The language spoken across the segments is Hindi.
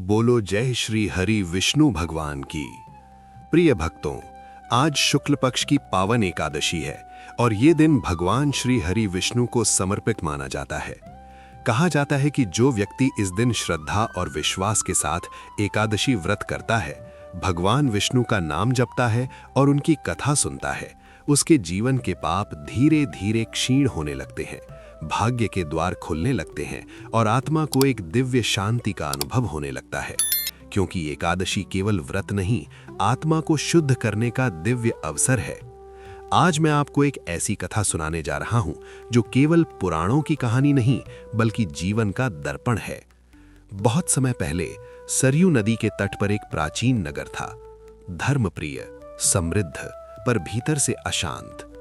बोलो जय श्री हरि विष्णु भगवान की। प्रिय भक्तों, आज शुक्ल पक्ष की पावन एकादशी है और ये दिन भगवान श्री हरि विष्णु को समर्पित माना जाता है। कहा जाता है कि जो व्यक्ति इस दिन श्रद्धा और विश्वास के साथ एकादशी व्रत करता है, भगवान विष्णु का नाम जपता है और उनकी कथा सुनता है, उसके जीवन के पाप धीरे धीरे क्षीण होने लगते हैं, भाग्य के द्वार खुलने लगते हैं और आत्मा को एक दिव्य शांति का अनुभव होने लगता है। क्योंकि एकादशी केवल व्रत नहीं, आत्मा को शुद्ध करने का दिव्य अवसर है। आज मैं आपको एक ऐसी कथा सुनाने जा रहा हूं जो केवल पुराणों की कहानी नहीं बल्कि जीवन का दर्पण है। बहुत समय पहले सरयू नदी के तट पर एक प्राचीन नगर था, धर्मप्रिय, समृद्ध, पर भीतर से अशांत।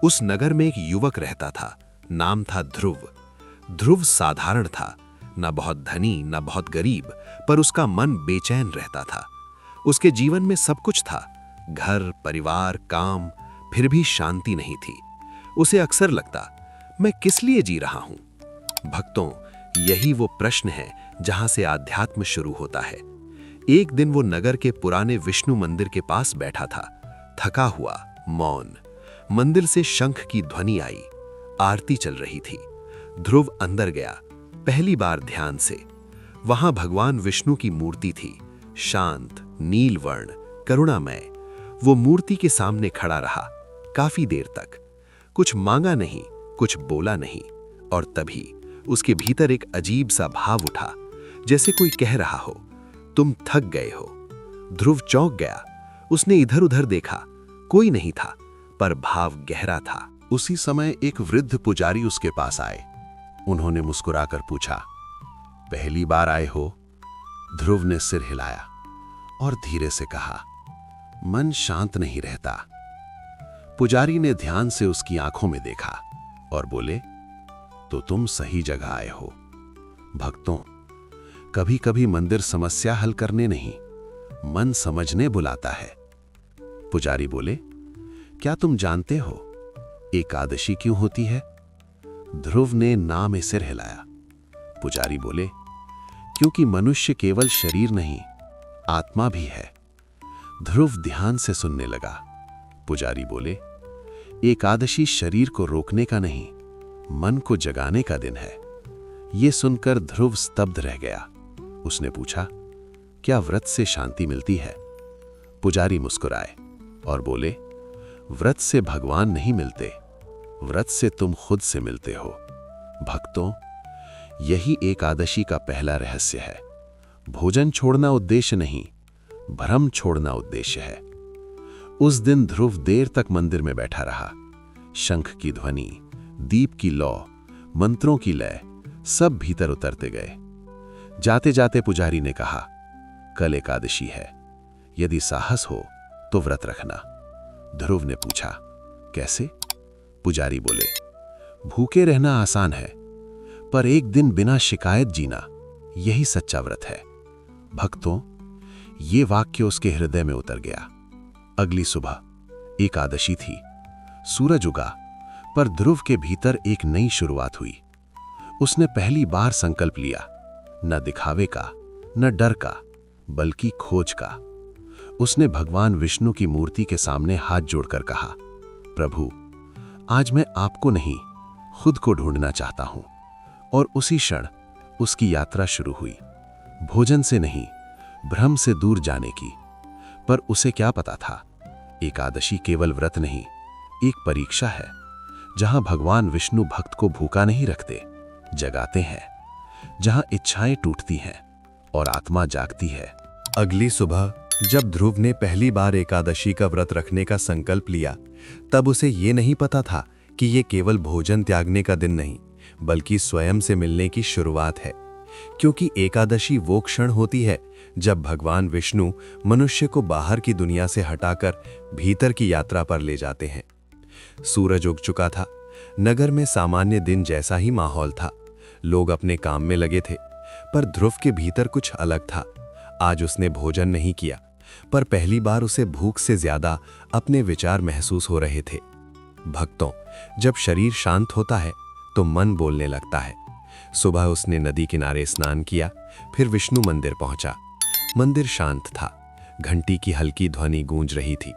उस नगर में एक युवक रहता था, नाम था ध्रुव। ध्रुव साधारण था, न बहुत धनी न बहुत गरीब, पर उसका मन बेचैन रहता था। उसके जीवन में सब कुछ था, घर, परिवार, काम, फिर भी शांति नहीं थी। उसे अक्सर लगता, मैं किस लिए जी रहा हूं? भक्तों, यही वो प्रश्न है जहां से आध्यात्म शुरू होता है। एक दिन वो नगर के पुराने विष्णु मंदिर के पास बैठा था, थका हुआ, मौन। मंदिर से शंख की ध्वनि आई, आरती चल रही थी। ध्रुव अंदर गया, पहली बार ध्यान से। वहां भगवान विष्णु की मूर्ति थी, शांत, नीलवर्ण, करुणामय। वो मूर्ति के सामने खड़ा रहा काफी देर तक। कुछ मांगा नहीं, कुछ बोला नहीं, और तभी उसके भीतर एक अजीब सा भाव उठा, जैसे कोई कह रहा हो, तुम थक गए हो। ध्रुव चौंक गया। उसने इधर उधर देखा, कोई नहीं था, पर भाव गहरा था। उसी समय एक वृद्ध पुजारी उसके पास आए। उन्होंने मुस्कुराकर पूछा, पहली बार आए हो? ध्रुव ने सिर हिलाया और धीरे से कहा, मन शांत नहीं रहता। पुजारी ने ध्यान से उसकी आंखों में देखा और बोले, तो तुम सही जगह आए हो। भक्तों, कभी कभी मंदिर समस्या हल करने नहीं, मन समझने बुलाता है। पुजारी बोले, क्या तुम जानते हो एकादशी क्यों होती है? ध्रुव ने ना में सिर हिलाया। पुजारी बोले, क्योंकि मनुष्य केवल शरीर नहीं, आत्मा भी है। ध्रुव ध्यान से सुनने लगा। पुजारी बोले, एकादशी शरीर को रोकने का नहीं, मन को जगाने का दिन है। यह सुनकर ध्रुव स्तब्ध रह गया। उसने पूछा, क्या व्रत से शांति मिलती है? पुजारी मुस्कुराए और बोले, व्रत से भगवान नहीं मिलते, व्रत से तुम खुद से मिलते हो। भक्तों, यही एकादशी का पहला रहस्य है। भोजन छोड़ना उद्देश्य नहीं, भ्रम छोड़ना उद्देश्य है। उस दिन ध्रुव देर तक मंदिर में बैठा रहा। शंख की ध्वनि, दीप की लौ, मंत्रों की लय, सब भीतर उतरते गए। जाते जाते पुजारी ने कहा, कल एकादशी है, यदि साहस हो तो व्रत रखना। ध्रुव ने पूछा, कैसे? पुजारी बोले, भूखे रहना आसान है, पर एक दिन बिना शिकायत जीना, यही सच्चा व्रत है। भक्तों, ये वाक्य उसके हृदय में उतर गया। अगली सुबह एकादशी थी। सूरज उगा, पर ध्रुव के भीतर एक नई शुरुआत हुई। उसने पहली बार संकल्प लिया, न दिखावे का, न डर का, बल्कि खोज का। उसने भगवान विष्णु की मूर्ति के सामने हाथ जोड़कर कहा, प्रभु, आज मैं आपको नहीं, खुद को ढूंढना चाहता हूं। और उसी क्षण उसकी यात्रा शुरू हुई। भोजन से नहीं, भ्रम से दूर जाने की। पर उसे क्या पता था, एकादशी केवल व्रत नहीं, एक परीक्षा है, जहां भगवान विष्णु भक्त को भूखा नहीं रखते, जगाते हैं। जहां इच्छाएं टूटती हैं और आत्मा जागती है। अगली सुबह जब ध्रुव ने पहली बार एकादशी का व्रत रखने का संकल्प लिया, तब उसे ये नहीं पता था कि ये केवल भोजन त्यागने का दिन नहीं, बल्कि स्वयं से मिलने की शुरुआत है। क्योंकि एकादशी वो क्षण होती है जब भगवान विष्णु मनुष्य को बाहर की दुनिया से हटाकर भीतर की यात्रा पर ले जाते हैं। सूरज उग चुका था। नगर में सामान्य दिन जैसा ही माहौल था। लोग अपने काम में लगे थे, पर ध्रुव के भीतर कुछ अलग था। आज उसने भोजन नहीं किया, पर पहली बार उसे भूख से ज्यादा अपने विचार महसूस हो रहे थे। भक्तों, जब शरीर शांत होता है तो मन बोलने लगता है। सुबह उसने नदी किनारे स्नान किया, फिर विष्णु मंदिर पहुंचा। मंदिर शांत था। घंटी की हल्की ध्वनि गूंज रही थी।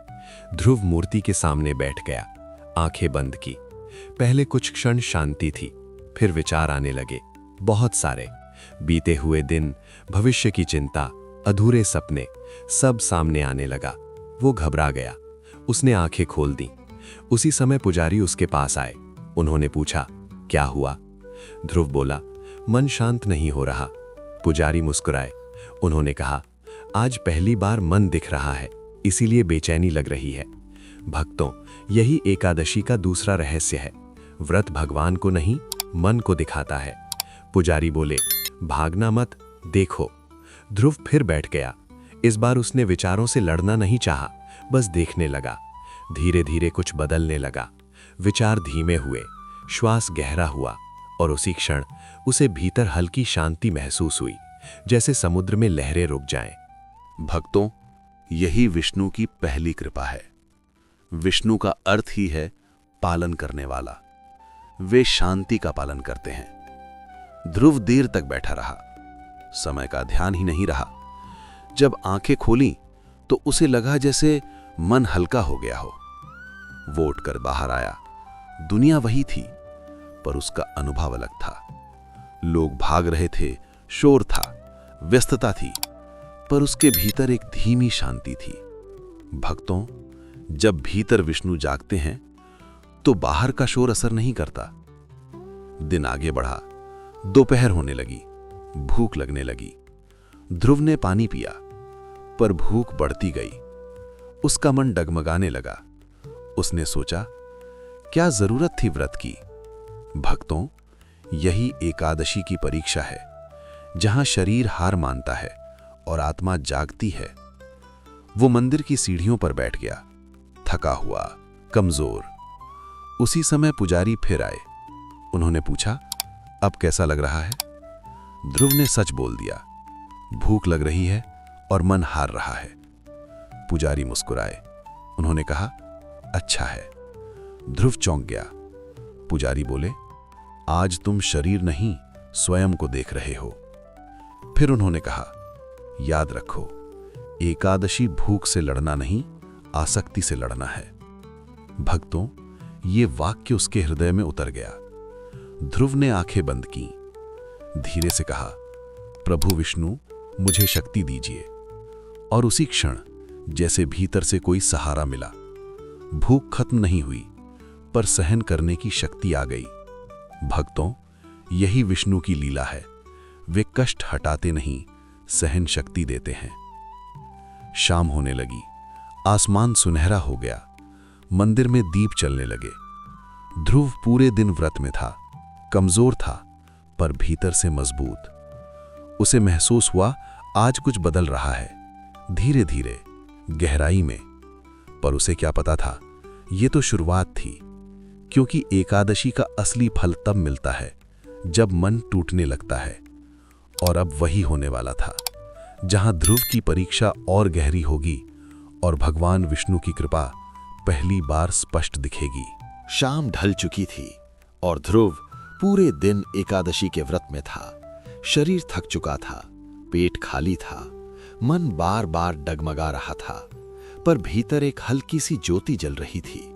ध्रुव मूर्ति के सामने बैठ गया, आंखें बंद की। पहले कुछ क्षण शांति थी, फिर विचार आने लगे, बहुत सारे। बीते हुए दिन, भविष्य की चिंता, अधूरे सपने, सब सामने आने लगा। वो घबरा गया। उसने आंखें खोल दी। उसी समय पुजारी उसके पास आए। उन्होंने पूछा, क्या हुआ? ध्रुव बोला, मन शांत नहीं हो रहा। पुजारी मुस्कुराए। उन्होंने कहा, आज पहली बार मन दिख रहा है, इसीलिए बेचैनी लग रही है। भक्तों, यही एकादशी का दूसरा रहस्य है। व्रत भगवान को नहीं, मन को दिखाता है। पुजारी बोले, भागना मत, देखो। ध्रुव फिर बैठ गया। इस बार उसने विचारों से लड़ना नहीं चाहा, बस देखने लगा। धीरे धीरे कुछ बदलने लगा। विचार धीमे हुए, श्वास गहरा हुआ, और उसी क्षण उसे भीतर हल्की शांति महसूस हुई, जैसे समुद्र में लहरें रुक जाएं। भक्तों, यही विष्णु की पहली कृपा है। विष्णु का अर्थ ही है पालन करने वाला। वे शांति का पालन करते हैं। ध्रुव देर तक बैठा रहा। समय का ध्यान ही नहीं रहा। जब आंखें खोली तो उसे लगा जैसे मन हल्का हो गया हो। वो उठकर बाहर आया। दुनिया वही थी, पर उसका अनुभव अलग था। लोग भाग रहे थे, शोर था, व्यस्तता थी, पर उसके भीतर एक धीमी शांति थी। भक्तों, जब भीतर विष्णु जागते हैं तो बाहर का शोर असर नहीं करता। दिन आगे बढ़ा। दोपहर होने लगी। भूख लगने लगी। ध्रुव ने पानी पिया, पर भूख बढ़ती गई। उसका मन डगमगाने लगा। उसने सोचा, क्या जरूरत थी व्रत की? भक्तों, यही एकादशी की परीक्षा है, जहां शरीर हार मानता है और आत्मा जागती है। वो मंदिर की सीढ़ियों पर बैठ गया, थका हुआ, कमजोर। उसी समय पुजारी फिर आए। उन्होंने पूछा, अब कैसा लग रहा है? ध्रुव ने सच बोल दिया, भूख लग रही है और मन हार रहा है। पुजारी मुस्कुराए। उन्होंने कहा, अच्छा है। ध्रुव चौंक गया। पुजारी बोले, आज तुम शरीर नहीं, स्वयं को देख रहे हो। फिर उन्होंने कहा, याद रखो, एकादशी भूख से लड़ना नहीं, आसक्ति से लड़ना है। भक्तों, ये वाक्य उसके हृदय में उतर गया। ध्रुव ने आंखें बंद की। धीरे से कहा, प्रभु विष्णु, मुझे शक्ति दीजिए। और उसी क्षण जैसे भीतर से कोई सहारा मिला। भूख खत्म नहीं हुई, पर सहन करने की शक्ति आ गई। भक्तों, यही विष्णु की लीला है। वे कष्ट हटाते नहीं, सहन शक्ति देते हैं। शाम होने लगी। आसमान सुनहरा हो गया। मंदिर में दीप चलने लगे। ध्रुव पूरे दिन व्रत में था। कमजोर था, पर भीतर से मजबूत। उसे महसूस हुआ, आज कुछ बदल रहा है, धीरे धीरे, गहराई में। पर उसे क्या पता था, ये तो शुरुआत थी, क्योंकि एकादशी का असली फल तब मिलता है जब मन टूटने लगता है। और अब वही होने वाला था, जहां ध्रुव की परीक्षा और गहरी होगी और भगवान विष्णु की कृपा पहली बार स्पष्ट दिखेगी। शाम ढल चुकी थी और ध्रुव पूरे दिन एकादशी के व्रत में था। शरीर थक चुका था, पेट खाली था, मन बार बार डगमगा रहा था, पर भीतर एक हल्की सी ज्योति जल रही थी।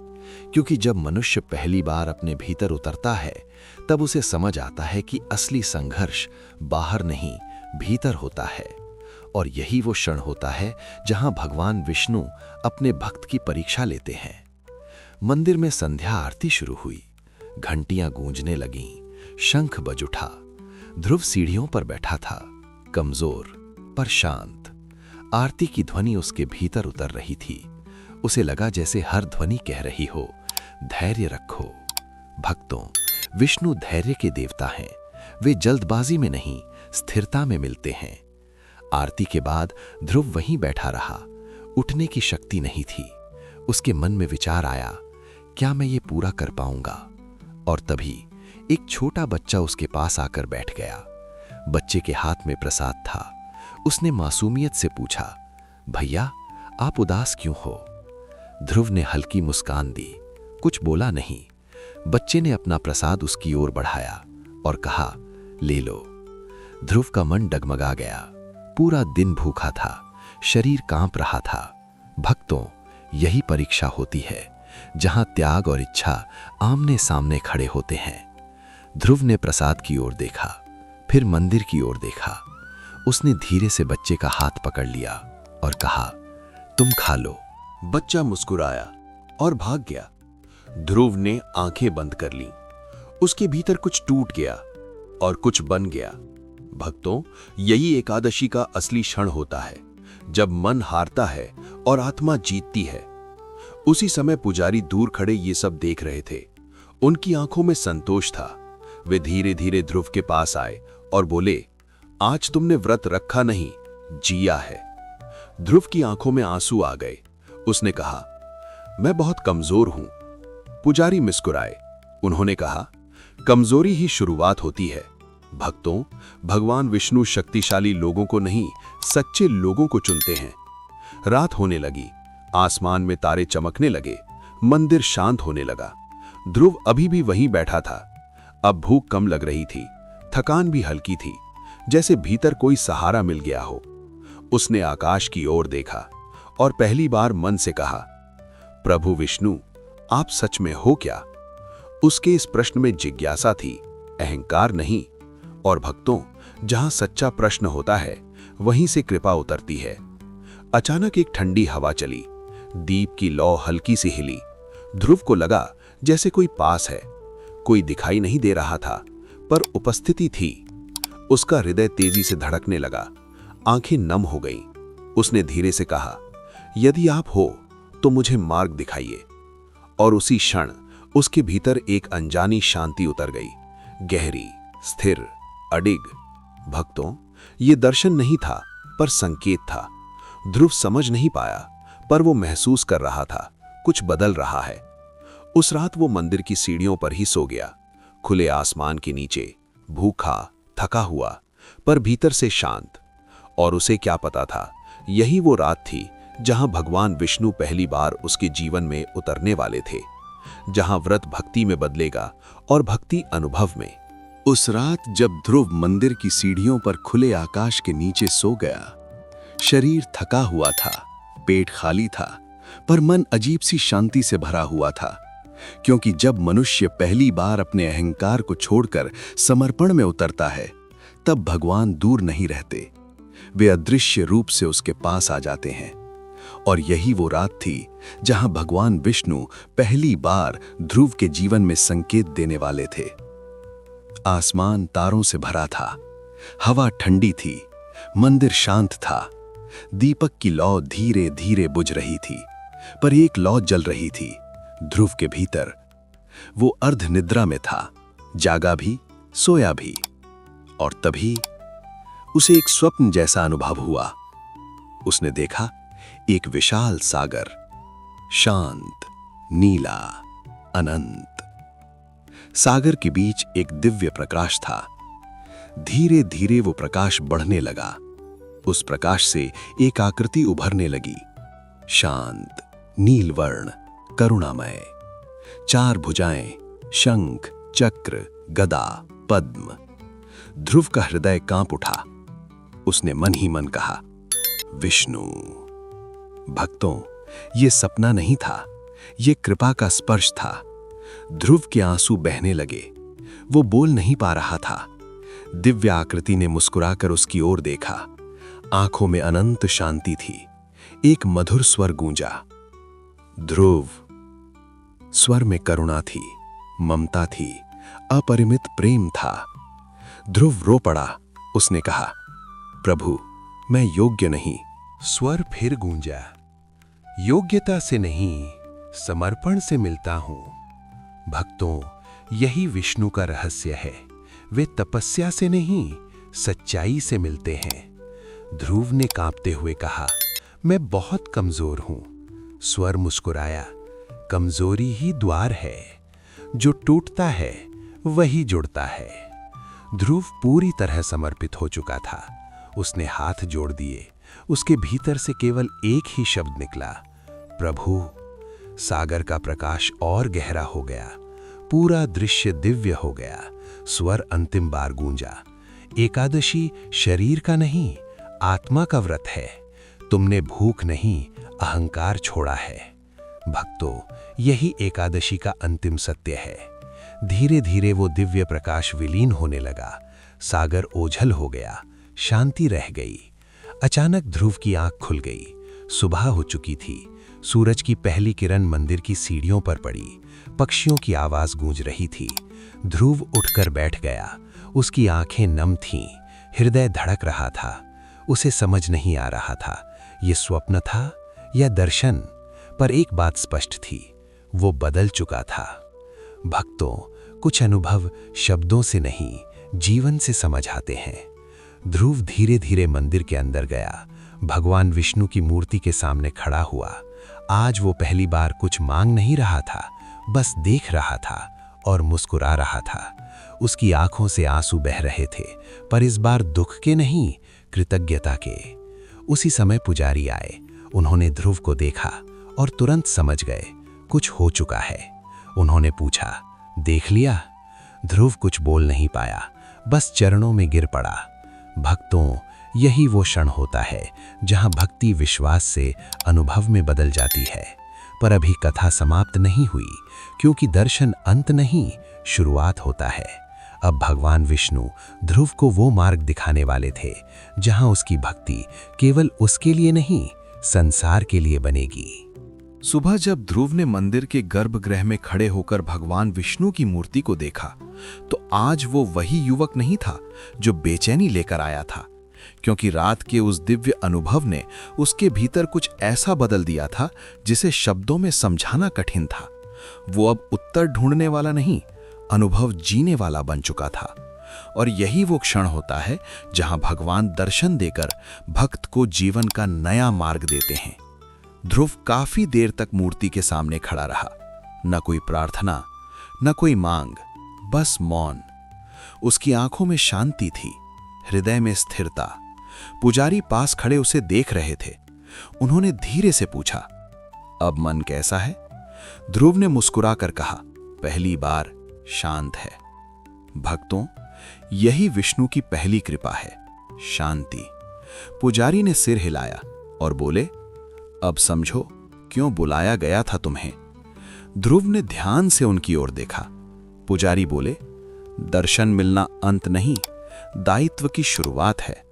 क्योंकि जब मनुष्य पहली बार अपने भीतर उतरता है, तब उसे समझ आता है कि असली संघर्ष बाहर नहीं, भीतर होता है। और यही वो क्षण होता है जहां भगवान विष्णु अपने भक्त की परीक्षा लेते हैं। मंदिर में संध्या आरती शुरू हुई। घंटियां गूंजने लगीं, शंख बज उठा। ध्रुव सीढ़ियों पर बैठा था, कमजोर पर शांत। आरती की ध्वनि उसके भीतर उतर रही थी। उसे लगा जैसे हर ध्वनि कह रही हो, धैर्य रखो। भक्तों, विष्णु धैर्य के देवता हैं। वे जल्दबाजी में नहीं, स्थिरता में मिलते हैं। आरती के बाद ध्रुव वहीं बैठा रहा। उठने की शक्ति नहीं थी। उसके मन में विचार आया, क्या मैं ये पूरा कर पाऊंगा? और तभी एक छोटा बच्चा उसके पास आकर बैठ गया। बच्चे के हाथ में प्रसाद था। उसने मासूमियत से पूछा, भैया, आप उदास क्यों हो? ध्रुव ने हल्की मुस्कान दी, कुछ बोला नहीं। बच्चे ने अपना प्रसाद उसकी ओर बढ़ाया और कहा, ले लो। ध्रुव का मन डगमगा गया। पूरा दिन भूखा था, शरीर कांप रहा था। भक्तों, यही परीक्षा होती है जहां त्याग और इच्छा आमने सामने खड़े होते हैं। ध्रुव ने प्रसाद की ओर देखा, फिर मंदिर की ओर देखा। उसने धीरे से बच्चे का हाथ पकड़ लिया और कहा, तुम खा लो। बच्चा मुस्कुराया और भाग गया। ध्रुव ने आंखें बंद कर लीं। उसके भीतर कुछ टूट गया और कुछ बन गया। भक्तों, यही एकादशी का असली क्षण होता है, जब मन हारता है और आत्मा जीतती है। उसी समय पुजारी दूर खड़े ये सब देख रहे थे। उनकी आंखों में संतोष था। वे धीरे धीरे ध्रुव के पास आए और बोले, आज तुमने व्रत रखा नहीं, जिया है। ध्रुव की आंखों में आंसू आ गए। उसने कहा, मैं बहुत कमजोर हूं। पुजारी मुस्कुराए। उन्होंने कहा, कमजोरी ही शुरुआत होती है। भक्तों, भगवान विष्णु शक्तिशाली लोगों को नहीं, सच्चे लोगों को चुनते हैं। रात होने लगी, आसमान में तारे चमकने लगे, मंदिर शांत होने लगा। ध्रुव अभी भी वहीं बैठा था। अब भूख कम लग रही थी, थकान भी हल्की थी, जैसे भीतर कोई सहारा मिल गया हो। उसने आकाश की ओर देखा और पहली बार मन से कहा, प्रभु विष्णु, आप सच में हो क्या? उसके इस प्रश्न में जिज्ञासा थी, अहंकार नहीं। और भक्तों, जहां सच्चा प्रश्न होता है, वहीं से कृपा उतरती है। अचानक एक ठंडी हवा चली, दीप की लौ हल्की सी हिली। ध्रुव को लगा जैसे कोई पास है। कोई दिखाई नहीं दे रहा था, पर उपस्थिति थी। उसका हृदय तेजी से धड़कने लगा, आंखें नम हो गईं। उसने धीरे से कहा, यदि आप हो तो मुझे मार्ग दिखाइए। और उसी क्षण उसके भीतर एक अनजानी शांति उतर गई, गहरी, स्थिर, अडिग। भक्तों, ये दर्शन नहीं था, पर संकेत था। ध्रुव समझ नहीं पाया, पर वो महसूस कर रहा था, कुछ बदल रहा है। उस रात वो मंदिर की सीढ़ियों पर ही सो गया, खुले आसमान के नीचे, भूखा, थका हुआ, पर भीतर से शांत। और उसे क्या पता था, यही वो रात थी जहां भगवान विष्णु पहली बार उसके जीवन में उतरने वाले थे, जहां व्रत भक्ति में बदलेगा और भक्ति अनुभव में। उस रात जब ध्रुव मंदिर की सीढ़ियों पर खुले आकाश के नीचे सो गया, शरीर थका हुआ था, पेट खाली था, पर मन अजीब सी शांति से भरा हुआ था। क्योंकि जब मनुष्य पहली बार अपने अहंकार को छोड़कर समर्पण में उतरता है, तब भगवान दूर नहीं रहते, वे अदृश्य रूप से उसके पास आ जाते हैं। और यही वो रात थी जहां भगवान विष्णु पहली बार ध्रुव के जीवन में संकेत देने वाले थे। आसमान तारों से भरा था, हवा ठंडी थी, मंदिर शांत था। दीपक की लौ धीरे धीरे बुझ रही थी, पर एक लौ जल रही थी ध्रुव के भीतर। वो अर्ध निद्रा में था, जागा भी, सोया भी। और तभी उसे एक स्वप्न जैसा अनुभव हुआ। उसने देखा एक विशाल सागर, शांत, नीला, अनंत। सागर के बीच एक दिव्य प्रकाश था। धीरे धीरे वो प्रकाश बढ़ने लगा। उस प्रकाश से एक आकृति उभरने लगी, शांत, नीलवर्ण, करुणामय। 4 भुजाएं, शंख, चक्र, गदा, पद्म। ध्रुव का हृदय कांप उठा। उसने मन ही मन कहा, विष्णु। भक्तों, ये सपना नहीं था, ये कृपा का स्पर्श था। ध्रुव के आंसू बहने लगे। वो बोल नहीं पा रहा था। दिव्य आकृति ने मुस्कुराकर उसकी ओर देखा। आंखों में अनंत शांति थी। एक मधुर स्वर गूंजा, ध्रुव। स्वर में करुणा थी, ममता थी, अपरिमित प्रेम था। ध्रुव रो पड़ा। उसने कहा, प्रभु, मैं योग्य नहीं। स्वर फिर गूंजा, योग्यता से नहीं, समर्पण से मिलता हूं। भक्तों, यही विष्णु का रहस्य है। वे तपस्या से नहीं, सच्चाई से मिलते हैं। ध्रुव ने कांपते हुए कहा, मैं बहुत कमजोर हूं। स्वर मुस्कुराया, कमजोरी ही द्वार है, जो टूटता है वही जुड़ता है। ध्रुव पूरी तरह समर्पित हो चुका था। उसने हाथ जोड़ दिए। उसके भीतर से केवल एक ही शब्द निकला, प्रभु। सागर का प्रकाश और गहरा हो गया। पूरा दृश्य दिव्य हो गया। स्वर अंतिम बार गूंजा, एकादशी शरीर का नहीं, आत्मा का व्रत है। तुमने भूख नहीं, अहंकार छोड़ा है। भक्तों, यही एकादशी का अंतिम सत्य है। धीरे धीरे वो दिव्य प्रकाश विलीन होने लगा। सागर ओझल हो गया, शांति रह गई। अचानक ध्रुव की आंख खुल गई। सुबह हो चुकी थी। सूरज की पहली किरण मंदिर की सीढ़ियों पर पड़ी। पक्षियों की आवाज गूंज रही थी। ध्रुव उठकर बैठ गया। उसकी आंखें नम थीं, हृदय धड़क रहा था। उसे समझ नहीं आ रहा था ये स्वप्न था या दर्शन, पर एक बात स्पष्ट थी, वो बदल चुका था। भक्तों, कुछ अनुभव शब्दों से नहीं, जीवन से समझ आते हैं। ध्रुव धीरे धीरे मंदिर के अंदर गया। भगवान विष्णु की मूर्ति के सामने खड़ा हुआ। आज वो पहली बार कुछ मांग नहीं रहा था, बस देख रहा था और मुस्कुरा रहा था। उसकी आंखों से आंसू बह रहे थे, पर इस बार दुख के नहीं, कृतज्ञता के। उसी समय पुजारी आए। उन्होंने ध्रुव को देखा और तुरंत समझ गए कुछ हो चुका है। उन्होंने पूछा, देख लिया? ध्रुव कुछ बोल नहीं पाया, बस चरणों में गिर पड़ा। भक्तों, यही वो क्षण होता है जहां भक्ति विश्वास से अनुभव में बदल जाती है। पर अभी कथा समाप्त नहीं हुई, क्योंकि दर्शन अंत नहीं, शुरुआत होता है। अब भगवान विष्णु ध्रुव को वो मार्ग दिखाने वाले थे जहां उसकी भक्ति केवल उसके लिए नहीं, संसार के लिए बनेगी। सुबह जब ध्रुव ने मंदिर के गर्भगृह में खड़े होकर भगवान विष्णु की मूर्ति को देखा, तो आज वो वही युवक नहीं था जो बेचैनी लेकर आया था, क्योंकि रात के उस दिव्य अनुभव ने उसके भीतर कुछ ऐसा बदल दिया था जिसे शब्दों में समझाना कठिन था। वो अब उत्तर ढूंढने वाला नहीं, अनुभव जीने वाला बन चुका था। और यही वो क्षण होता है जहां भगवान दर्शन देकर भक्त को जीवन का नया मार्ग देते हैं। ध्रुव काफी देर तक मूर्ति के सामने खड़ा रहा। न कोई प्रार्थना, न कोई मांग, बस मौन। उसकी आंखों में शांति थी, हृदय में स्थिरता। पुजारी पास खड़े उसे देख रहे थे। उन्होंने धीरे से पूछा, अब मन कैसा है? ध्रुव ने मुस्कुराकर कहा, पहली बार शांत है। भक्तों, यही विष्णु की पहली कृपा है, शांति। पुजारी ने सिर हिलाया और बोले, अब समझो क्यों बुलाया गया था तुम्हें। ध्रुव ने ध्यान से उनकी ओर देखा। पुजारी बोले, दर्शन मिलना अंत नहीं, दायित्व की शुरुआत है।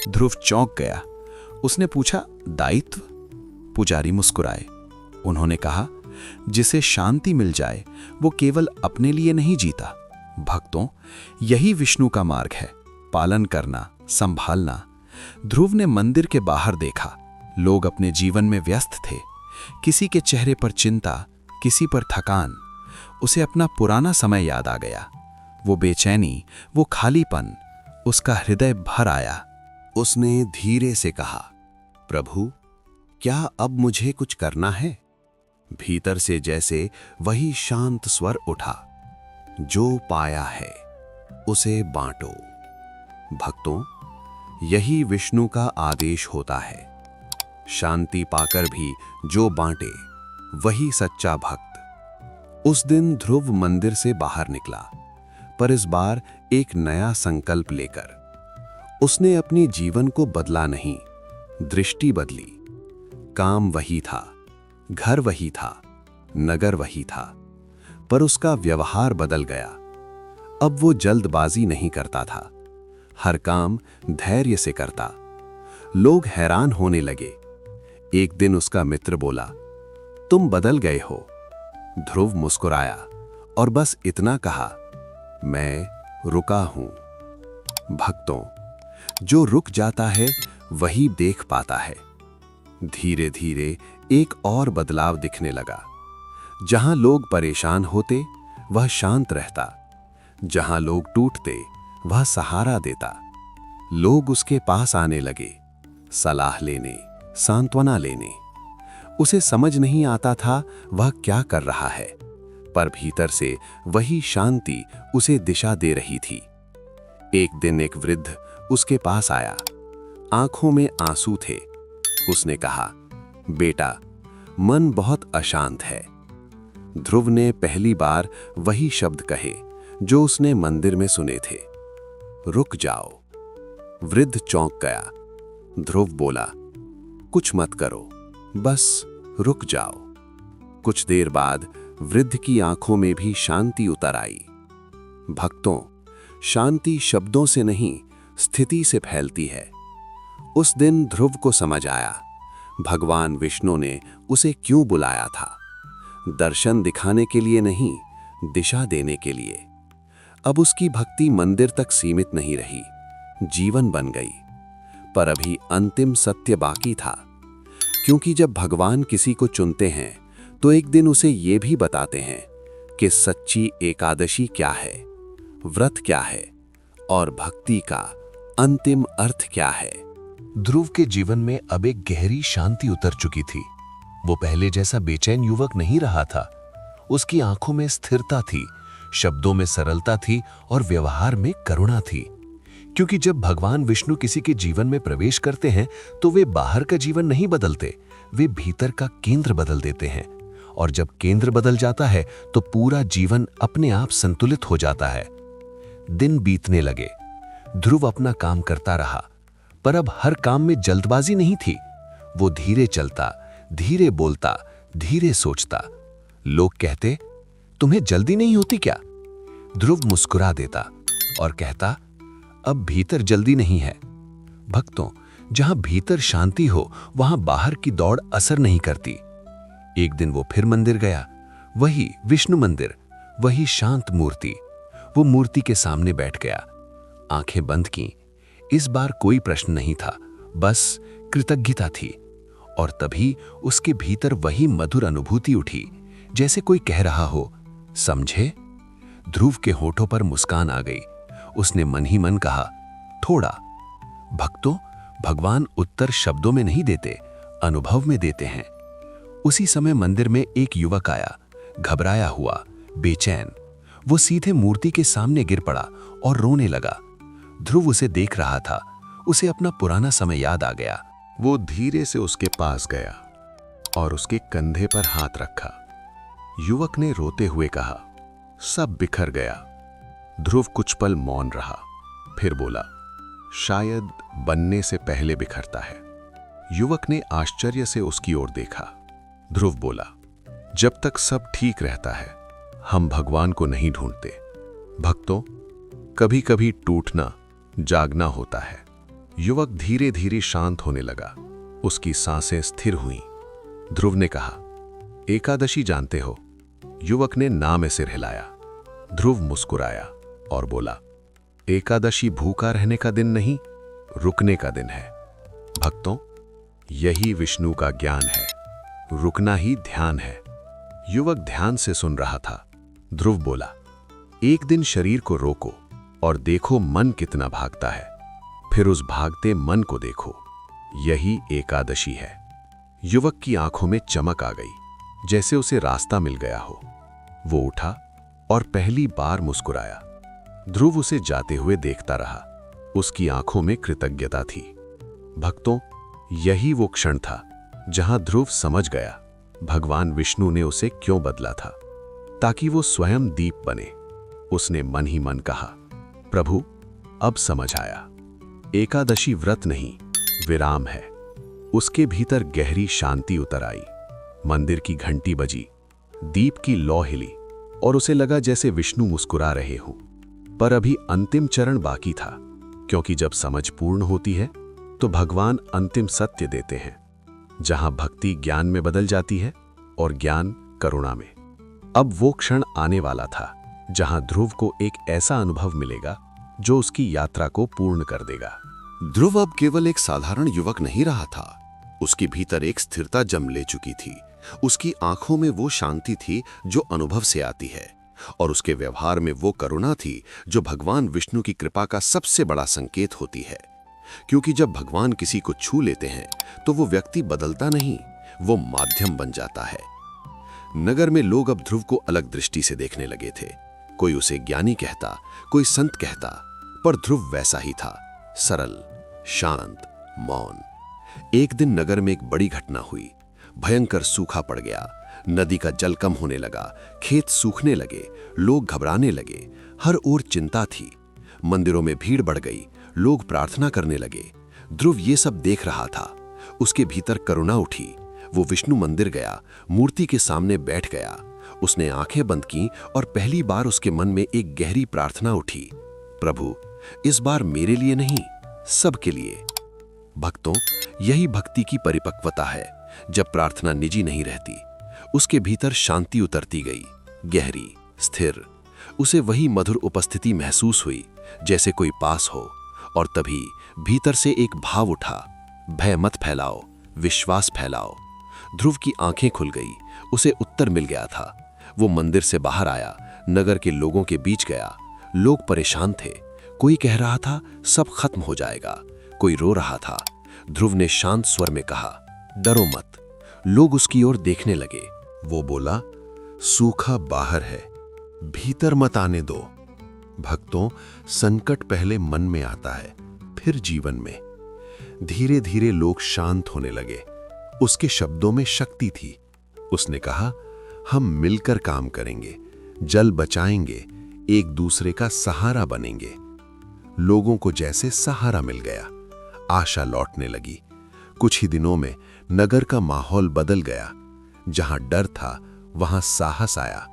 ध्रुव चौंक गया। उसने पूछा, दायित्व? पुजारी मुस्कुराए। उन्होंने कहा, जिसे शांति मिल जाए वो केवल अपने लिए नहीं जीता। भक्तों, यही विष्णु का मार्ग है, पालन करना, संभालना। ध्रुव ने मंदिर के बाहर देखा। लोग अपने जीवन में व्यस्त थे। किसी के चेहरे पर चिंता, किसी पर थकान। उसे अपना पुराना समय याद आ गया। वो बेचैनी, वो खालीपन, उसका हृदय भर आया। उसने धीरे से कहा, प्रभु, क्या अब मुझे कुछ करना है? भीतर से जैसे वही शांत स्वर उठा, जो पाया है उसे बांटो। भक्तों, यही विष्णु का आदेश होता है। शांति पाकर भी जो बांटे वही सच्चा भक्त। उस दिन ध्रुव मंदिर से बाहर निकला, पर इस बार एक नया संकल्प लेकर। उसने अपने जीवन को बदला नहीं, दृष्टि बदली। काम वही था, घर वही था, नगर वही था, पर उसका व्यवहार बदल गया। अब वो जल्दबाजी नहीं करता था, हर काम धैर्य से करता। लोग हैरान होने लगे। एक दिन उसका मित्र बोला, तुम बदल गए हो। ध्रुव मुस्कुराया और बस इतना कहा, मैं रुका हूं। भक्तों, जो रुक जाता है वही देख पाता है। धीरे धीरे एक और बदलाव दिखने लगा। जहां लोग परेशान होते वह शांत रहता, जहां लोग टूटते वह सहारा देता। लोग उसके पास आने लगे, सलाह लेने, सांत्वना लेने। उसे समझ नहीं आता था वह क्या कर रहा है, पर भीतर से वही शांति उसे दिशा दे रही थी। एक दिन एक वृद्ध उसके पास आया, आंखों में आंसू थे। उसने कहा, बेटा, मन बहुत अशांत है। ध्रुव ने पहली बार वही शब्द कहे जो उसने मंदिर में सुने थे, रुक जाओ। वृद्ध चौंक गया। ध्रुव बोला, कुछ मत करो, बस रुक जाओ। कुछ देर बाद वृद्ध की आंखों में भी शांति उतर आई। भक्तों, शांति शब्दों से नहीं, स्थिति से फैलती है। उस दिन ध्रुव को समझ आया, भगवान विष्णु ने उसे क्यों बुलाया था। दर्शन दिखाने के लिए नहीं, दिशा देने के लिए। अब उसकी भक्ति मंदिर तक सीमित नहीं रही, जीवन बन गई। पर अभी अंतिम सत्य बाकी था, क्योंकि जब भगवान किसी को चुनते हैं तो एक दिन उसे ये भी बताते हैं कि सच्ची एकादशी क्या है, व्रत क्या है और भक्ति का अंतिम अर्थ क्या है। ध्रुव के जीवन में अब एक गहरी शांति उतर चुकी थी। वो पहले जैसा बेचैन युवक नहीं रहा था। उसकी आंखों में स्थिरता थी, शब्दों में सरलता थी और व्यवहार में करुणा थी। क्योंकि जब भगवान विष्णु किसी के जीवन में प्रवेश करते हैं तो वे बाहर का जीवन नहीं बदलते, वे भीतर का केंद्र बदल देते हैं। और जब केंद्र बदल जाता है तो पूरा जीवन अपने आप संतुलित हो जाता है। दिन बीतने लगे। ध्रुव अपना काम करता रहा, पर अब हर काम में जल्दबाजी नहीं थी। वो धीरे चलता, धीरे बोलता, धीरे सोचता। लोग कहते, तुम्हें जल्दी नहीं होती क्या? ध्रुव मुस्कुरा देता और कहता, अब भीतर जल्दी नहीं है। भक्तों, जहां भीतर शांति हो वहां बाहर की दौड़ असर नहीं करती। एक दिन वो फिर मंदिर गया, वही विष्णु मंदिर, वही शांत मूर्ति। वो मूर्ति के सामने बैठ गया, आंखें बंद की। इस बार कोई प्रश्न नहीं था, बस कृतज्ञता थी। और तभी उसके भीतर वही मधुर अनुभूति उठी, जैसे कोई कह रहा हो, समझे? ध्रुव के होठों पर मुस्कान आ गई। उसने मन ही मन कहा, थोड़ा। भक्तों, भगवान उत्तर शब्दों में नहीं देते, अनुभव में देते हैं। उसी समय मंदिर में एक युवक आया, घबराया हुआ, बेचैन। वो सीधे मूर्ति के सामने गिर पड़ा और रोने लगा। ध्रुव उसे देख रहा था, उसे अपना पुराना समय याद आ गया। वो धीरे से उसके पास गया और उसके कंधे पर हाथ रखा। युवक ने रोते हुए कहा, सब बिखर गया। ध्रुव कुछ पल मौन रहा, फिर बोला, शायद बनने से पहले बिखरता है। युवक ने आश्चर्य से उसकी ओर देखा। ध्रुव बोला, जब तक सब ठीक रहता है हम भगवान को नहीं ढूंढते। भक्तों, कभी कभी टूटना जागना होता है। युवक धीरे धीरे शांत होने लगा, उसकी सांसें स्थिर हुईं। ध्रुव ने कहा, एकादशी जानते हो? युवक ने ना में सिर हिलाया। ध्रुव मुस्कुराया और बोला, एकादशी भूखा रहने का दिन नहीं, रुकने का दिन है। भक्तों, यही विष्णु का ज्ञान है, रुकना ही ध्यान है। युवक ध्यान से सुन रहा था। ध्रुव बोला, एक दिन शरीर को रोको और देखो मन कितना भागता है, फिर उस भागते मन को देखो, यही एकादशी है। युवक की आंखों में चमक आ गई, जैसे उसे रास्ता मिल गया हो। वो उठा और पहली बार मुस्कुराया। ध्रुव उसे जाते हुए देखता रहा, उसकी आंखों में कृतज्ञता थी। भक्तों, यही वो क्षण था जहां ध्रुव समझ गया भगवान विष्णु ने उसे क्यों बदला था, ताकि वो स्वयं दीप बने। उसने मन ही मन कहा, प्रभु, अब समझ आया, एकादशी व्रत नहीं, विराम है। उसके भीतर गहरी शांति उतर आई। मंदिर की घंटी बजी, दीप की लौ हिली और उसे लगा जैसे विष्णु मुस्कुरा रहे हों। पर अभी अंतिम चरण बाकी था, क्योंकि जब समझ पूर्ण होती है तो भगवान अंतिम सत्य देते हैं, जहां भक्ति ज्ञान में बदल जाती है और ज्ञान करुणा में। अब वो क्षण आने वाला था जहां ध्रुव को एक ऐसा अनुभव मिलेगा जो उसकी यात्रा को पूर्ण कर देगा। ध्रुव अब केवल एक साधारण युवक नहीं रहा था, उसके भीतर एक स्थिरता जम ले चुकी थी। उसकी आंखों में वो शांति थी जो अनुभव से आती है, और उसके व्यवहार में वो करुणा थी जो भगवान विष्णु की कृपा का सबसे बड़ा संकेत होती है। क्योंकि जब भगवान किसी को छू लेते हैं तो वो व्यक्ति बदलता नहीं, वो माध्यम बन जाता है। नगर में लोग अब ध्रुव को अलग दृष्टि से देखने लगे थे। कोई उसे ज्ञानी कहता, कोई संत कहता, पर ध्रुव वैसा ही था, सरल, शांत, मौन। एक दिन नगर में एक बड़ी घटना हुई। भयंकर सूखा पड़ गया, नदी का जल कम होने लगा, खेत सूखने लगे, लोग घबराने लगे, हर ओर चिंता थी। मंदिरों में भीड़ बढ़ गई, लोग प्रार्थना करने लगे। ध्रुव ये सब देख रहा था। उसके भीतर करुणा उठी। वो विष्णु मंदिर गया, मूर्ति के सामने बैठ गया। उसने आंखें बंद की और पहली बार उसके मन में एक गहरी प्रार्थना उठी, प्रभु, इस बार मेरे लिए नहीं, सबके लिए। भक्तों, यही भक्ति की परिपक्वता है, जब प्रार्थना निजी नहीं रहती। उसके भीतर शांति उतरती गई, गहरी, स्थिर। उसे वही मधुर उपस्थिति महसूस हुई जैसे कोई पास हो। और तभी भीतर से एक भाव उठा, भय मत फैलाओ, विश्वास फैलाओ। ध्रुव की आंखें खुल गई। उसे उत्तर मिल गया था। वो मंदिर से बाहर आया, नगर के लोगों के बीच गया। लोग परेशान थे। कोई कह रहा था सब खत्म हो जाएगा, कोई रो रहा था। ध्रुव ने शांत स्वर में कहा, डरो मत। लोग उसकी ओर देखने लगे। वो बोला, सूखा बाहर है, भीतर मत आने दो। भक्तों, संकट पहले मन में आता है, फिर जीवन में। धीरे धीरे लोग शांत होने लगे। उसके शब्दों में शक्ति थी। उसने कहा, हम मिलकर काम करेंगे, जल बचाएंगे, एक दूसरे का सहारा बनेंगे। लोगों को जैसे सहारा मिल गया, आशा लौटने लगी। कुछ ही दिनों में नगर का माहौल बदल गया। जहां डर था वहां साहस आया,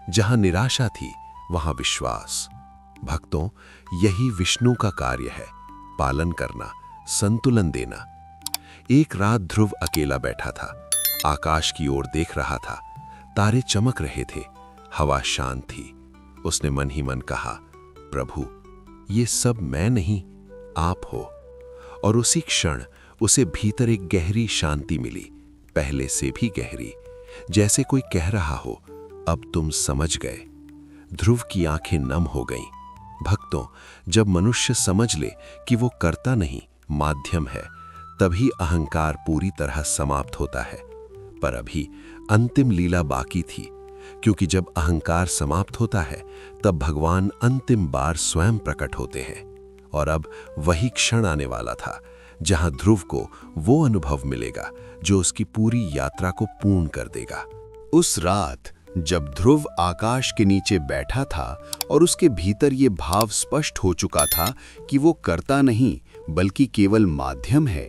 जहां निराशा थी वहां विश्वास। भक्तों, यही विष्णु का कार्य है, पालन करना, संतुलन देना। एक रात ध्रुव अकेला बैठा था, आकाश की ओर देख रहा था। तारे चमक रहे थे, हवा शांत थी। उसने मन ही मन कहा, प्रभु, ये सब मैं नहीं, आप हो। और उसी क्षण उसे भीतर एक गहरी शांति मिली, पहले से भी गहरी, जैसे कोई कह रहा हो, अब तुम समझ गए। ध्रुव की आंखें नम हो गईं। भक्तों, जब मनुष्य समझ ले कि वो कर्ता नहीं, माध्यम है, तभी अहंकार पूरी तरह समाप्त होता है। पर अभी अंतिम लीला बाकी थी, क्योंकि जब अहंकार समाप्त होता है तब भगवान अंतिम बार स्वयं प्रकट होते हैं। और अब वही क्षण आने वाला था जहां ध्रुव को वो अनुभव मिलेगा जो उसकी पूरी यात्रा को पूर्ण कर देगा। उस रात जब ध्रुव आकाश के नीचे बैठा था और उसके भीतर ये भाव स्पष्ट हो चुका था कि वो कर्ता नहीं बल्कि केवल माध्यम है,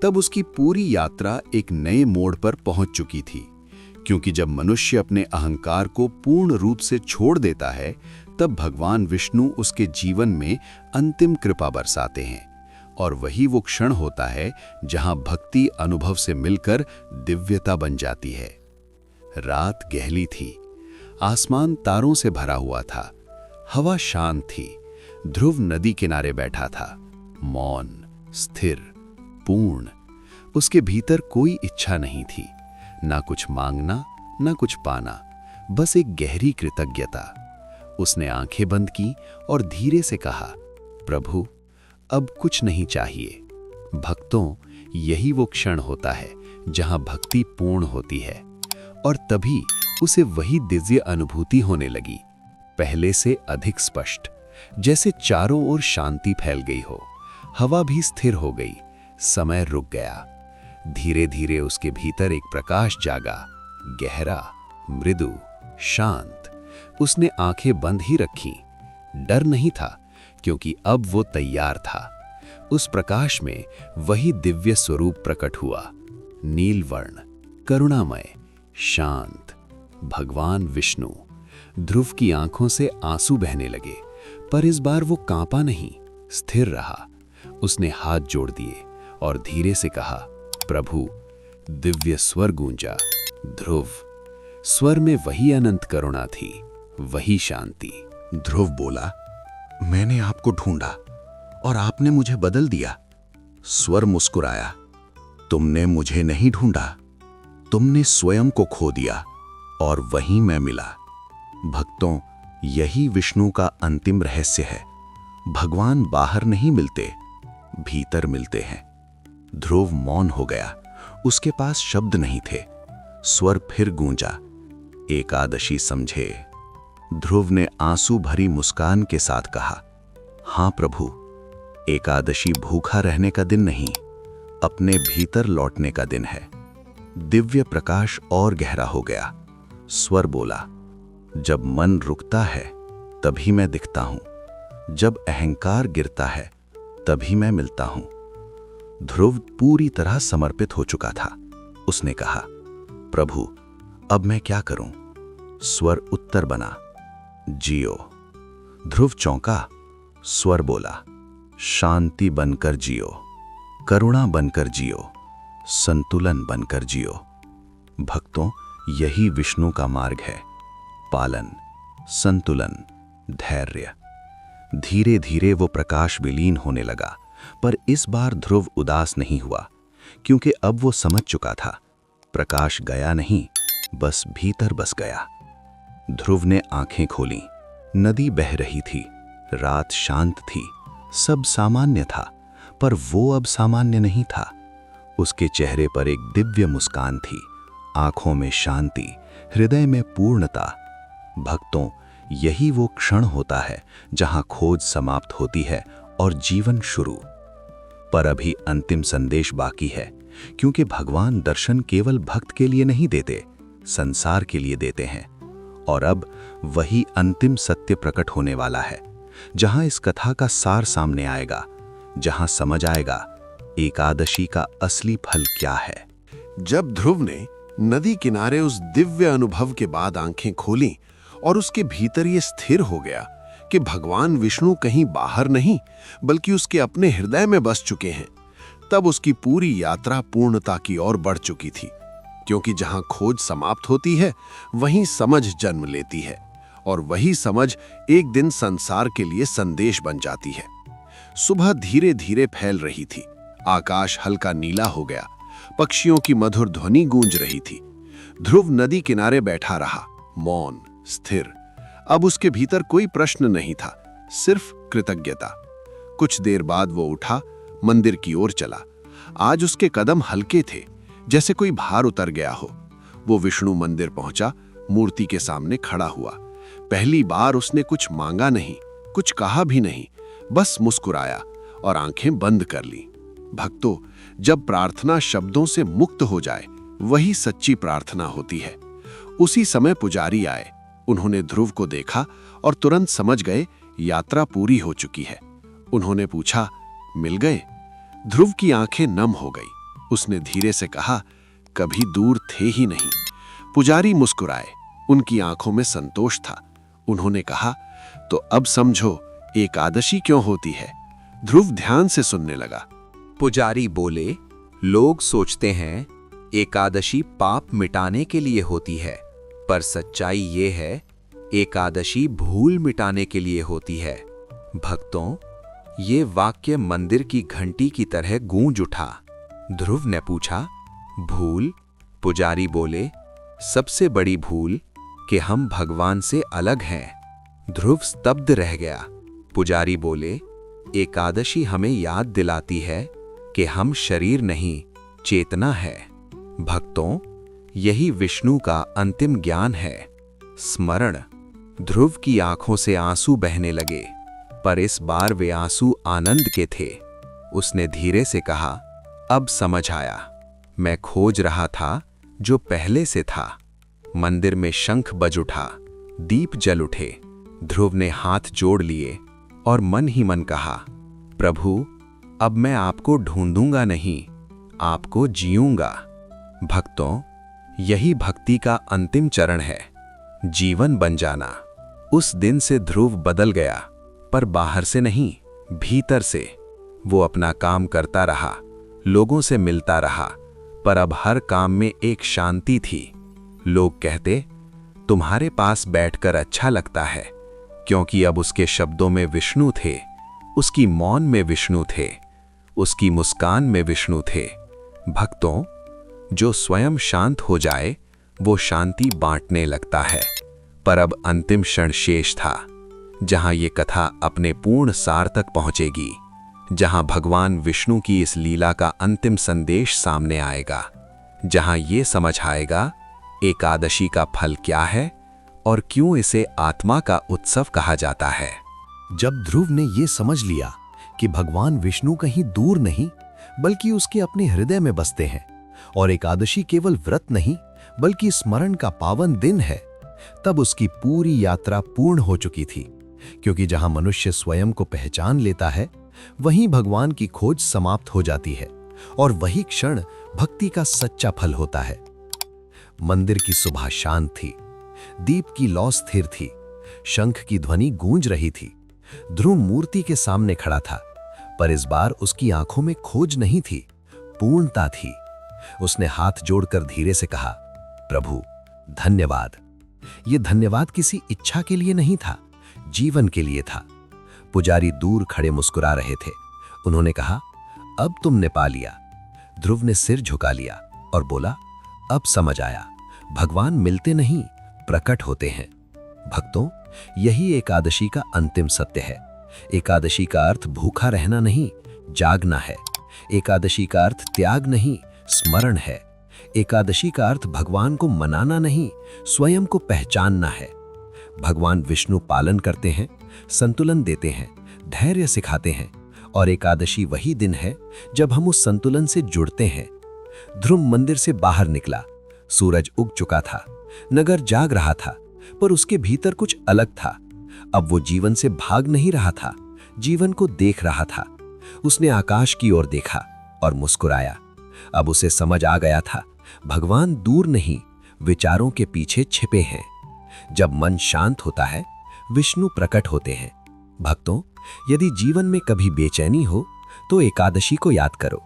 तब उसकी पूरी यात्रा एक नए मोड़ पर पहुंच चुकी थी। क्योंकि जब मनुष्य अपने अहंकार को पूर्ण रूप से छोड़ देता है, तब भगवान विष्णु उसके जीवन में अंतिम कृपा बरसाते हैं। और वही वो क्षण होता है जहां भक्ति अनुभव से मिलकर दिव्यता बन जाती है। रात गहरी थी, आसमान तारों से भरा हुआ था, हवा शांत थी। ध्रुव नदी किनारे बैठा था, मौन, स्थिर, पूर्ण। उसके भीतर कोई इच्छा नहीं थी, ना कुछ मांगना, ना कुछ पाना, बस एक गहरी कृतज्ञता। उसने आंखें बंद की और धीरे से कहा, प्रभु, अब कुछ नहीं चाहिए। भक्तों, यही वो क्षण होता है जहां भक्ति पूर्ण होती है। और तभी उसे वही दिव्य अनुभूति होने लगी, पहले से अधिक स्पष्ट, जैसे चारों ओर शांति फैल गई हो। हवा भी स्थिर हो गई, समय रुक गया। धीरे धीरे उसके भीतर एक प्रकाश जागा, गहरा, मृदु, शांत। उसने आंखें बंद ही रखीं। डर नहीं था, क्योंकि अब वो तैयार था। उस प्रकाश में वही दिव्य स्वरूप प्रकट हुआ, नीलवर्ण, करुणामय, शांत, भगवान विष्णु। ध्रुव की आंखों से आंसू बहने लगे, पर इस बार वो कांपा नहीं, स्थिर रहा। उसने हाथ जोड़ दिए और धीरे से कहा, प्रभु। दिव्य स्वर गूंजा, ध्रुव। स्वर में वही अनंत करुणा थी, वही शांति। ध्रुव बोला, मैंने आपको ढूंढा और आपने मुझे बदल दिया। स्वर मुस्कुराया, तुमने मुझे नहीं ढूंढा, तुमने स्वयं को खो दिया और वहीं मैं मिला। भक्तों, यही विष्णु का अंतिम रहस्य है। भगवान बाहर नहीं मिलते, भीतर मिलते हैं। ध्रुव मौन हो गया, उसके पास शब्द नहीं थे। स्वर फिर गूंजा, एकादशी समझे। ध्रुव ने आंसू भरी मुस्कान के साथ कहा, हां प्रभु, एकादशी भूखा रहने का दिन नहीं, अपने भीतर लौटने का दिन है। दिव्य प्रकाश और गहरा हो गया। स्वर बोला, जब मन रुकता है तभी मैं दिखता हूं, जब अहंकार गिरता है तभी मैं मिलता हूं। ध्रुव पूरी तरह समर्पित हो चुका था। उसने कहा, प्रभु, अब मैं क्या करूं? स्वर उत्तर बना, जियो। ध्रुव चौंका। स्वर बोला, शांति बनकर जियो, करुणा बनकर जियो, संतुलन बनकर जियो। भक्तों, यही विष्णु का मार्ग है। पालन, संतुलन, धैर्य। धीरे धीरे वो प्रकाश विलीन होने लगा, पर इस बार ध्रुव उदास नहीं हुआ, क्योंकि अब वो समझ चुका था, प्रकाश गया नहीं, बस भीतर बस गया। ध्रुव ने आंखें खोलीं। नदी बह रही थी, रात शांत थी, सब सामान्य था, पर वो अब सामान्य नहीं था। उसके चेहरे पर एक दिव्य मुस्कान थी, आंखों में शांति, हृदय में पूर्णता। भक्तों, यही वो क्षण होता है जहां खोज समाप्त होती है और जीवन शुरू। पर अभी अंतिम संदेश बाकी है, क्योंकि भगवान दर्शन केवल भक्त के लिए नहीं देते, संसार के लिए देते हैं। और अब वही अंतिम सत्य प्रकट होने वाला है, जहां इस कथा का सार सामने आएगा, जहां समझ आएगा एकादशी का असली फल क्या है। जब ध्रुव ने नदी किनारे उस दिव्य अनुभव के बाद आंखें खोलीं और उसके भीतर ये स्थिर हो गया कि भगवान विष्णु कहीं बाहर नहीं, बल्कि उसके अपने हृदय में बस चुके हैं, तब उसकी पूरी यात्रा पूर्णता की ओर बढ़ चुकी थी। क्योंकि जहां खोज समाप्त होती है, वहीं समझ जन्म लेती है, और वही समझ एक दिन संसार के लिए संदेश बन जाती है। सुबह धीरे धीरे फैल रही थी, आकाश हल्का नीला हो गया, पक्षियों की मधुर ध्वनि गूंज रही थी। ध्रुव नदी किनारे बैठा रहा, मौन, स्थिर। अब उसके भीतर कोई प्रश्न नहीं था, सिर्फ कृतज्ञता। कुछ देर बाद वो उठा, मंदिर की ओर चला। आज उसके कदम हल्के थे, जैसे कोई भार उतर गया हो। वो विष्णु मंदिर पहुंचा, मूर्ति के सामने खड़ा हुआ। पहली बार उसने कुछ मांगा नहीं, कुछ कहा भी नहीं, बस मुस्कुराया और आंखें बंद कर ली। भक्तों, जब प्रार्थना शब्दों से मुक्त हो जाए, वही सच्ची प्रार्थना होती है। उसी समय पुजारी आए। उन्होंने ध्रुव को देखा और तुरंत समझ गए यात्रा पूरी हो चुकी है। उन्होंने पूछा, मिल गए? ध्रुव की आंखें नम हो गई। उसने धीरे से कहा, कभी दूर थे ही नहीं। पुजारी मुस्कुराए, उनकी आंखों में संतोष था। उन्होंने कहा, तो अब समझो एकादशी क्यों होती है। ध्रुव ध्यान से सुनने लगा। पुजारी बोले, लोग सोचते हैं एकादशी पाप मिटाने के लिए होती है, पर सच्चाई ये है एकादशी भूल मिटाने के लिए होती है। भक्तों, ये वाक्य मंदिर की घंटी की तरह गूंज उठा। ध्रुव ने पूछा, भूल? पुजारी बोले, सबसे बड़ी भूल कि हम भगवान से अलग हैं। ध्रुव स्तब्ध रह गया। पुजारी बोले, एकादशी हमें याद दिलाती है कि हम शरीर नहीं, चेतना है। भक्तों, यही विष्णु का अंतिम ज्ञान है, स्मरण। ध्रुव की आंखों से आंसू बहने लगे, पर इस बार वे आंसू आनंद के थे। उसने धीरे से कहा, अब समझ आया, मैं खोज रहा था जो पहले से था। मंदिर में शंख बज उठा, दीप जल उठे। ध्रुव ने हाथ जोड़ लिए और मन ही मन कहा, प्रभु, अब मैं आपको ढूंढूंगा नहीं, आपको जीऊंगा। भक्तों, यही भक्ति का अंतिम चरण है, जीवन बन जाना। उस दिन से ध्रुव बदल गया, पर बाहर से नहीं, भीतर से। वो अपना काम करता रहा, लोगों से मिलता रहा, पर अब हर काम में एक शांति थी। लोग कहते, तुम्हारे पास बैठकर अच्छा लगता है, क्योंकि अब उसके शब्दों में विष्णु थे, उसकी मौन में विष्णु थे, उसकी मुस्कान में विष्णु थे। भक्तों, जो स्वयं शांत हो जाए वो शांति बांटने लगता है। पर अब अंतिम क्षण शेष था, जहां ये कथा अपने पूर्ण सार तक पहुंचेगी, जहां भगवान विष्णु की इस लीला का अंतिम संदेश सामने आएगा, जहां ये समझ आएगा एकादशी का फल क्या है और क्यों इसे आत्मा का उत्सव कहा जाता है। जब ध्रुव ने ये समझ लिया कि भगवान विष्णु कहीं दूर नहीं, बल्कि उसके अपने हृदय में बसते हैं, और एकादशी केवल व्रत नहीं बल्कि स्मरण का पावन दिन है, तब उसकी पूरी यात्रा पूर्ण हो चुकी थी। क्योंकि जहां मनुष्य स्वयं को पहचान लेता है, वहीं भगवान की खोज समाप्त हो जाती है और वही क्षण भक्ति का सच्चा फल होता है। मंदिर की सुबह शांत थी, दीप की लौ स्थिर थी, शंख की ध्वनि गूंज रही थी। ध्रुव मूर्ति के सामने खड़ा था, पर इस बार उसकी आंखों में खोज नहीं थी, पूर्णता थी। उसने हाथ जोड़कर धीरे से कहा, प्रभु धन्यवाद। ये धन्यवाद किसी इच्छा के लिए नहीं था, जीवन के लिए था। पुजारी दूर खड़े मुस्कुरा रहे थे। उन्होंने कहा, अब तुमने पा लिया। ध्रुव ने सिर झुका लिया और बोला, अब समझ आया, भगवान मिलते नहीं, प्रकट होते हैं। भक्तों, यही एकादशी का अंतिम सत्य है। एकादशी का अर्थ भूखा रहना नहीं, जागना है। एकादशी का अर्थ त्याग नहीं, स्मरण है। एकादशी का अर्थ भगवान को मनाना नहीं, स्वयं को पहचानना है। भगवान विष्णु पालन करते हैं, संतुलन देते हैं, धैर्य सिखाते हैं, और एकादशी वही दिन है जब हम उस संतुलन से जुड़ते हैं। ध्रुव मंदिर से बाहर निकला। सूरज उग चुका था, नगर जाग रहा था, पर उसके भीतर कुछ अलग था। अब वो जीवन से भाग नहीं रहा था, जीवन को देख रहा था। उसने आकाश की ओर देखा और मुस्कुराया। अब उसे समझ आ गया था, भगवान दूर नहीं, विचारों के पीछे छिपे हैं। जब मन शांत होता है, विष्णु प्रकट होते हैं। भक्तों, यदि जीवन में कभी बेचैनी हो तो एकादशी को याद करो।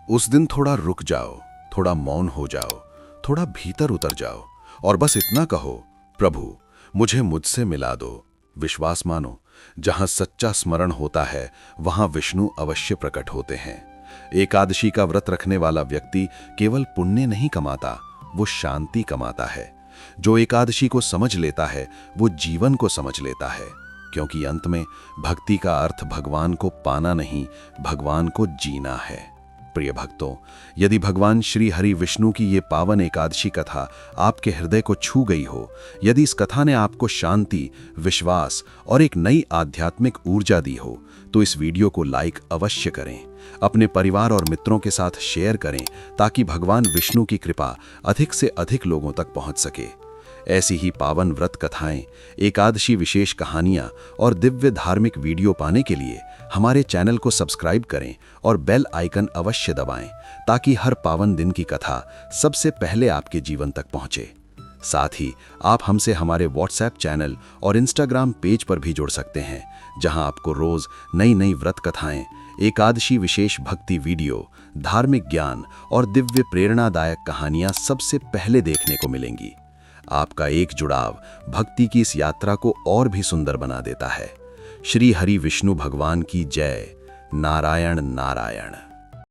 उस दिन थोड़ा रुक जाओ, थोड़ा मौन हो जाओ, थोड़ा भीतर उतर जाओ और बस इतना कहो, प्रभु मुझे मुझसे मिला दो। विश्वास मानो, जहां सच्चा स्मरण होता है वहां विष्णु अवश्य प्रकट होते हैं। एकादशी का व्रत रखने वाला व्यक्ति केवल पुण्य नहीं कमाता, वो शांति कमाता है। जो एकादशी को समझ लेता है वो जीवन को समझ लेता है, क्योंकि अंत में भक्ति का अर्थ भगवान को पाना नहीं, भगवान को जीना है। प्रिय भक्तों, यदि भगवान श्री हरि विष्णु की ये पावन एकादशी कथा आपके हृदय को छू गई हो, यदि इस कथा ने आपको शांति, विश्वास और एक नई आध्यात्मिक ऊर्जा दी हो, तो इस वीडियो को लाइक अवश्य करें, अपने परिवार और मित्रों के साथ शेयर करें, ताकि भगवान विष्णु की कृपा अधिक से अधिक लोगों तक पहुंच सके। ऐसी ही पावन व्रत कथाएं, एकादशी विशेष कहानियां और दिव्य धार्मिक वीडियो पाने के लिए हमारे चैनल को सब्सक्राइब करें और बेल आइकन अवश्य दबाएं, ताकि हर पावन दिन की कथा सबसे पहले आपके जीवन तक पहुंचे। साथ ही आप हमसे हमारे व्हाट्सएप चैनल और इंस्टाग्राम पेज पर भी जुड़ सकते हैं, जहां आपको रोज नई नई व्रत कथाएं, एकादशी विशेष भक्ति वीडियो, धार्मिक ज्ञान और दिव्य प्रेरणादायक कहानियां सबसे पहले देखने को मिलेंगी। आपका एक जुड़ाव भक्ति की इस यात्रा को और भी सुंदर बना देता है। श्री हरि विष्णु भगवान की जय। नारायण नारायण।